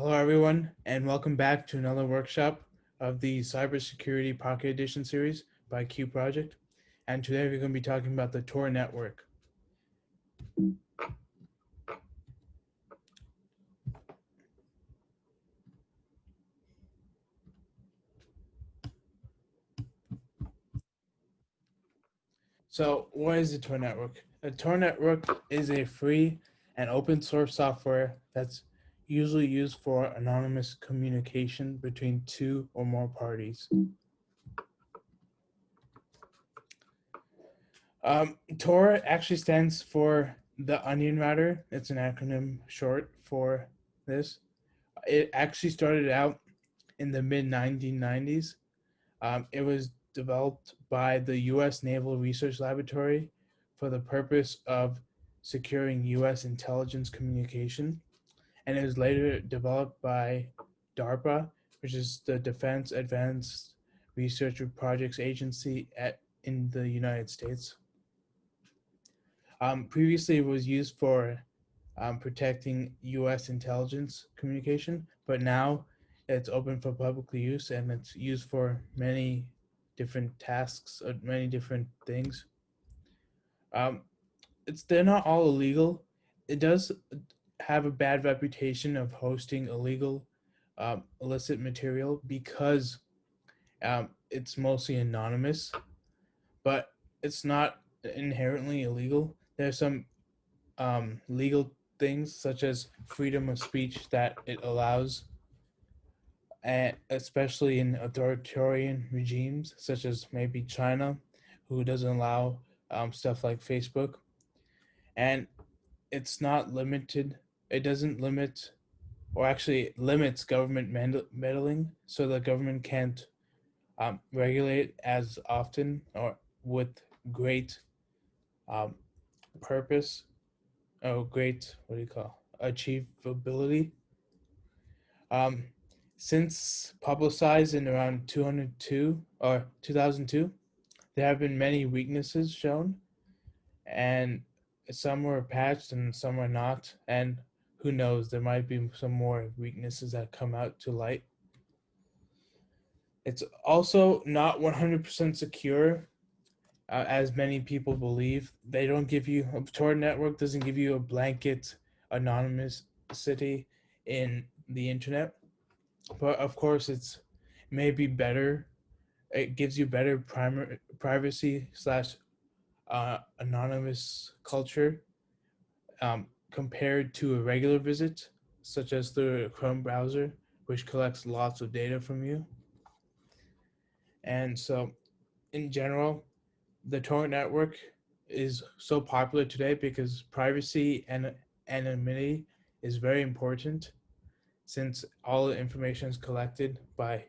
Hello, everyone, and welcome back to another workshop of the Cybersecurity Pocket Edition series by Q Project. And today we're going to be talking about the Tor Network. So, what is the Tor Network? The Tor Network is a free and open source software that's usually used for anonymous communication between two or more parties. Tor actually stands for the Onion Router. It's an acronym short for this. It actually started out in the mid 1990s. It was developed by the U.S. Naval Research Laboratory for the purpose of securing U.S. intelligence communication, and it was later developed by DARPA, which is the Defense Advanced Research Projects Agency in the United States. Previously, it was used for protecting U.S. intelligence communication, but now it's open for public use and it's used for many different tasks, many different things. They're not all illegal. It does have a bad reputation of hosting illegal, illicit material because it's mostly anonymous, but it's not inherently illegal. There's some legal things such as freedom of speech that it allows, and especially in authoritarian regimes such as maybe China, who doesn't allow stuff like Facebook. And it's not limited. It doesn't limit, or actually it limits government meddling, so the government can't regulate as often or with great um, purpose. Oh, great! What do you call achievability? Um, since publicized in around 202 or 2002, there have been many weaknesses shown, and some were patched and some are not. And who knows, there might be some more weaknesses that come out to light. It's also not 100% secure, as many people believe. They don't give you, a Tor network doesn't give you a blanket anonymity in the internet. But of course, it's maybe better. It gives you better privacy slash anonymous culture compared to a regular visit, such as the Chrome browser, which collects lots of data from you. And so, in general, the Tor network is so popular today because privacy and anonymity is very important, since all the information is collected by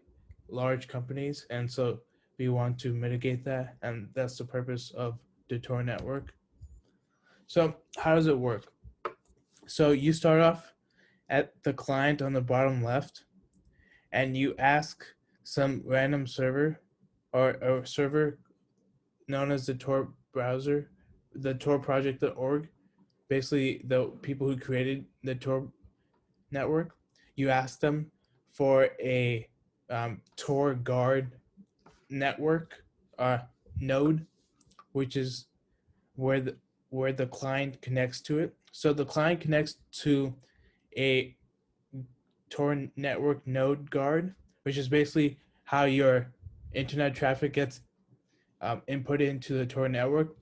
large companies, and so we want to mitigate that, and that's the purpose of the Tor network. So how does it work? So you start off at the client on the bottom left, and you ask some random server or a server known as the Tor browser, the Tor project.org, basically the people who created the Tor network. You ask them for a Tor guard network node, which is where the client connects to it. So the client connects to a Tor network node guard, which is basically how your internet traffic gets inputted into the Tor network.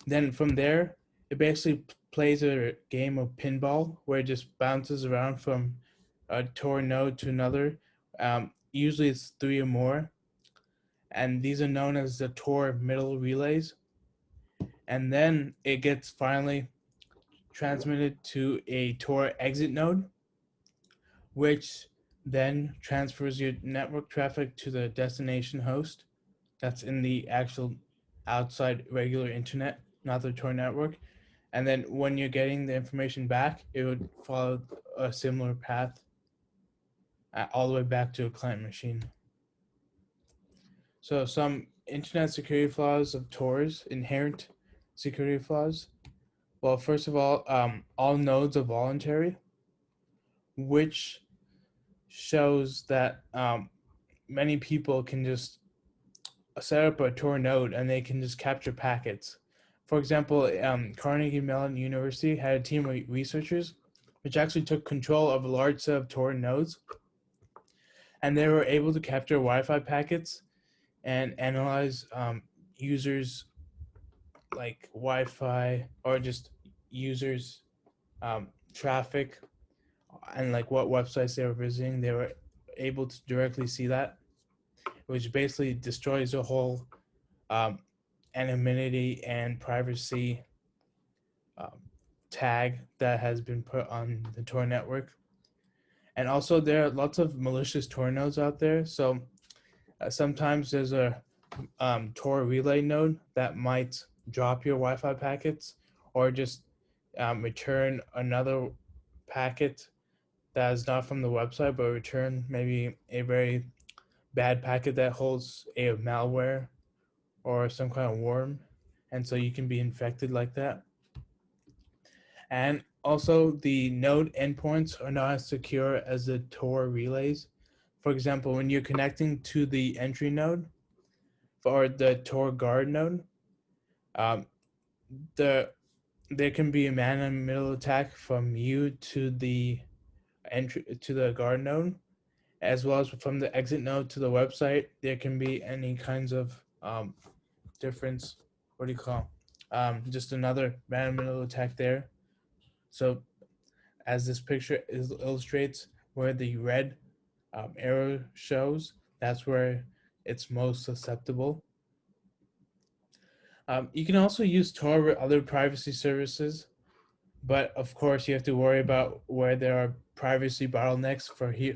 Then from there, it basically plays a game of pinball where it just bounces around from a Tor node to another. Usually it's three or more, and these are known as the Tor middle relays. And then it gets finally transmitted to a Tor exit node, which then transfers your network traffic to the destination host that's in the actual outside regular internet, not the Tor network. And then when you're getting the information back, it would follow a similar path all the way back to a client machine. So some internet security flaws of Tor's inherent security flaws. Well, first of all nodes are voluntary, which shows that many people can just set up a Tor node and they can just capture packets. For example, Carnegie Mellon University had a team of researchers which actually took control of a large set of Tor nodes, and they were able to capture Wi-Fi packets and analyze users like Wi-Fi or just users traffic and like what websites they were visiting. They were able to directly see that, which basically destroys the whole um, anonymity and privacy um, tag that has been put on the Tor network. And also, there are lots of malicious Tor nodes out there. So sometimes there's a Tor relay node that might drop your Wi-Fi packets or just return another packet that is not from the website, but return maybe a very bad packet that holds a malware or some kind of worm, and so you can be infected like that. And also, the node endpoints are not as secure as the Tor relays. For example, when you're connecting to the entry node or the Tor guard node, um, the there can be a man-in-the-middle attack from you to the entry to the guard node, as well as from the exit node to the website. There can be any kinds of difference. What do you call? Just another man-in-the-middle attack there. So, as this picture illustrates, where the red arrow shows, that's where it's most susceptible. You can also use Tor with other privacy services, but of course you have to worry about where there are privacy bottlenecks.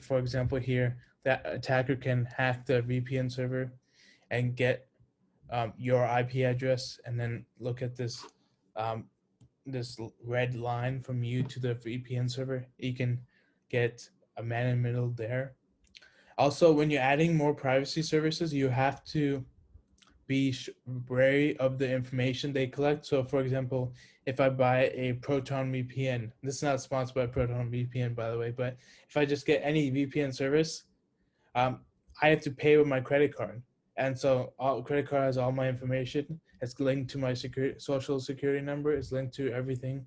For example, here that attacker can hack the VPN server and get your IP address, and then look at um, this red line from you to the VPN server. You can get a man in the middle there. Also, when you're adding more privacy services, you have to be wary of the information they collect. So, for example, if I buy a Proton VPN, this is not sponsored by Proton VPN, by the way, but if I just get any VPN service, I have to pay with my credit card. And so, all credit card has all my information. It's linked to my social security number. It's linked to everything,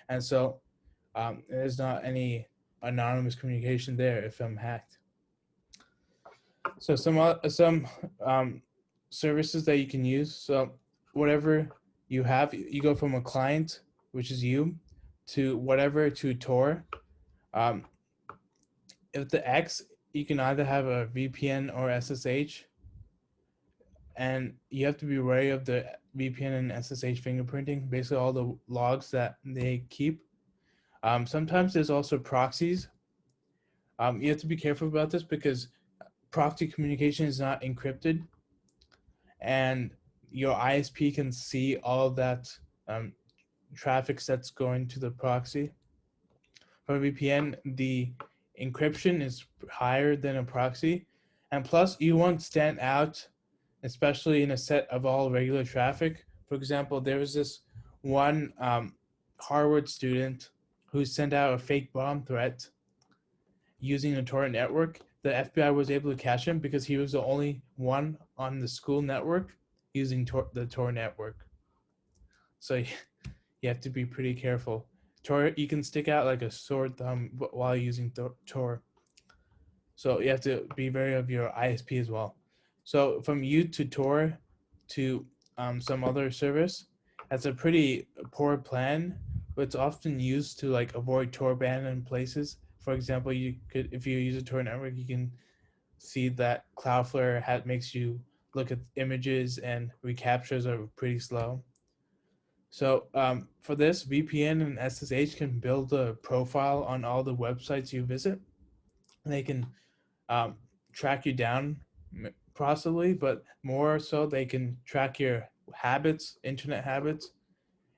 and so there's not any anonymous communication there if I'm hacked. So some services that you can use. So whatever you have, you go from a client, which is you, to whatever to Tor. Um, if the X, you can either have a VPN or SSH, and you have to be wary of the VPN and SSH fingerprinting. Basically, all the logs that they keep. Sometimes there's also proxies. You have to be careful about this because proxy communication is not encrypted, and your ISP can see all of that traffic that's going to the proxy. For VPN, the encryption is higher than a proxy, and plus you won't stand out, especially in a set of all regular traffic. For example, there was this one Harvard student who sent out a fake bomb threat using a Tor network. The FBI was able to catch him because he was the only one on the school network using the Tor network. So you have to be pretty careful. Tor, you can stick out like a sore thumb while using Tor. So you have to be wary of your ISP as well. So from you to Tor to some other service, that's a pretty poor plan, but it's often used to like avoid Tor ban in places. For example, you could, if you use a Tor network, you can see that Cloudflare makes you look at images and recaptures are pretty slow. So for this, VPN and SSH can build a profile on all the websites you visit. They can track you down possibly, but more so they can track your habits, internet habits,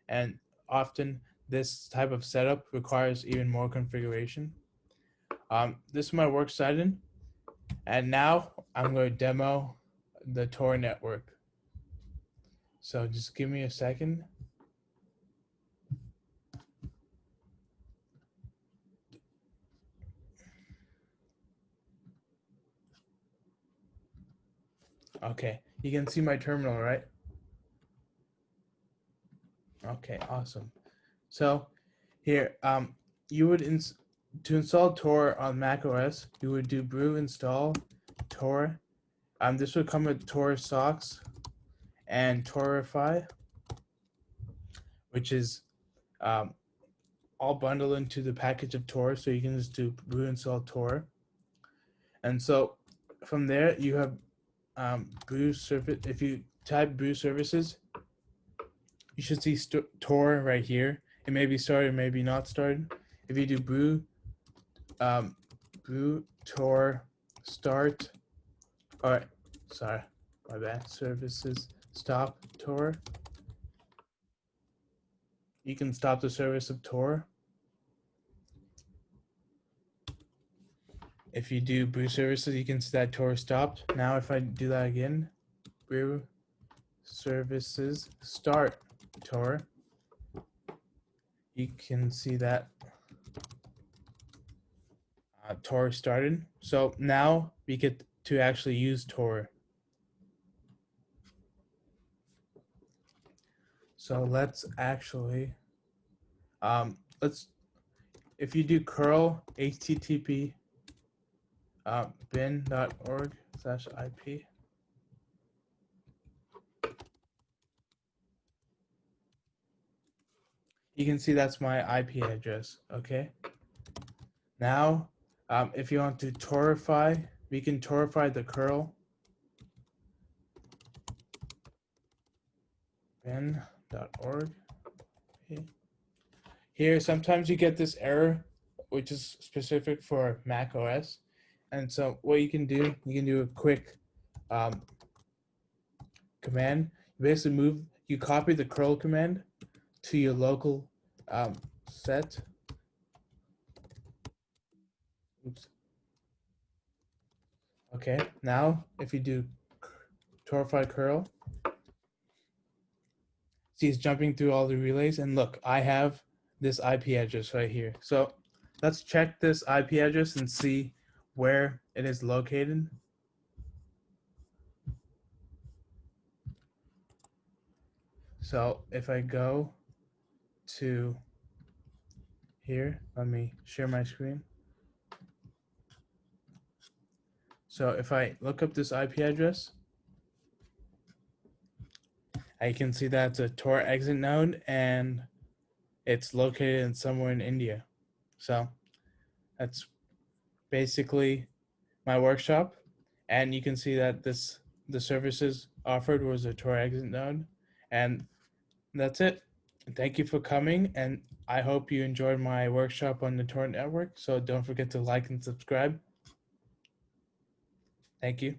and often this type of setup requires even more configuration. This is my works cited, and now I'm going to demo the Tor network. So just give me a second. Okay, you can see my terminal, right? Okay, awesome. So here, you would to install Tor on Mac OS, you would do brew install Tor. This would come with Tor socks and Torify, which is um, all bundled into the package of Tor. So you can just do brew install Tor, and so from there you have brew service. If you type brew services, you should see Tor right here. It may be started, maybe not started. If you do um, brew Tor start, or sorry, my bad, services stop Tor, you can stop the service of Tor. If you do brew services, you can see that Tor stopped. Now if I do that again, brew services start Tor, you can see that Tor started. So now we get to actually use Tor. So let's actually, if you do curl http bin.org/IP, you can see that's my IP address, okay? Now, if you want to Torify, we can Torify the curl bin.org. Here, sometimes you get this error, which is specific for Mac OS. And so what you can do a quick command. You basically you copy the curl command to your local set. Oops. Okay, now if you do Torify curl, see it's jumping through all the relays, and look, I have this IP address right here. So let's check this IP address and see where it is located. So if I go to here, let me share my screen. So if I look up this IP address, I can see that it's a Tor exit node and it's located in somewhere in India. So that's basically my workshop. And you can see that the services offered was a Tor exit node. And that's it. Thank you for coming. And I hope you enjoyed my workshop on the Tor network. So don't forget to like and subscribe. Thank you.